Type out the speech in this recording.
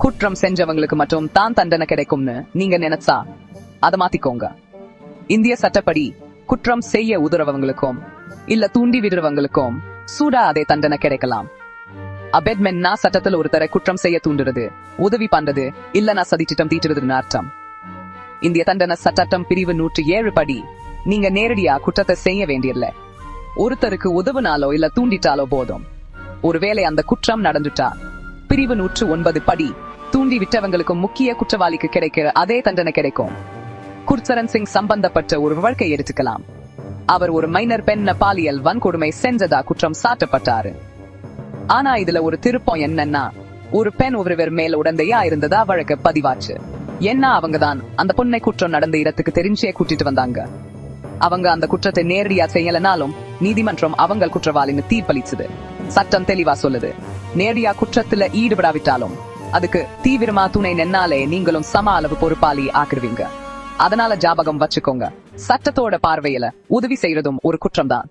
குற்றம் செஞ்சவங்களுக்கு மட்டும் தான் தண்டனை கிடைக்கும்னு நீங்க நினைச்சா அதை மாத்திக்கோங்க. இந்திய சட்டப்படி குற்றம் செய்ய உதறவங்களுக்கும் இல்ல தூண்டி விடுறவங்களுக்கும் சூடா அதே தண்டனை கிடைக்கலாம். அபெட்மென்னா சட்டத்துல ஒருத்தரை குற்றம் செய்ய தூண்டுறது, உதவி பண்றது, இல்ல நான் சதிச்சிட்டம் தீட்டுறதுன்னு அர்த்தம். இந்திய தண்டனை சட்டம் பிரிவு 107 படி நீங்க நேரடியா குற்றத்தை செய்ய வேண்டியதில்ல. ஒருத்தருக்கு உதவுனாலோ இல்ல தூண்டிட்டாலோ போதும். ஒருவேளை அந்த குற்றம் நடந்துட்டா பிரிவு 109 படி தூண்டி விட்டவங்களுக்கு முக்கிய குற்றவாளிக்கு கிடைக்கிற அதே தண்டனை கிடைக்கும். குர்சரன் சிங் சம்பந்தப்பட்ட ஒரு வழக்கை எடுத்துக்கலாம். அவர் ஒரு மைனர் பெண்ண பாலியல் வன்கொடுமை செஞ்சதா குற்றம் சாட்டப்பட்டாரு. ஆனா இதுல ஒரு திருப்பம் என்னன்னா, ஒரு பெண் ஒருவர் மேல உடந்தையா இருந்ததா வழக்கு பதிவாச்சு. என்ன அவங்க தான் அந்த பொண்ணை குற்றம் நடந்த இடத்துக்கு தெரிஞ்சே கூட்டிட்டு வந்தாங்க. அவங்க அந்த குற்றத்தை நேரடியா செய்யலனாலும் நீதிமன்றம் அவங்க குற்றவாளின்னு தீர்ப்பளிச்சது. சட்டம் தெளிவா சொல்லுது, நேரடியா குற்றத்துல ஈடுபடாவிட்டாலும் அதுக்கு தீவிரமா துணை நின்னாலே நீங்களும் சம அளவு பொறுப்பாளி ஆக்கிடுவீங்க. அதனால ஜாபகம் வச்சுக்கோங்க, சட்டத்தோட பார்வையில உதவி செய்யறதும் ஒரு குற்றம் தான்.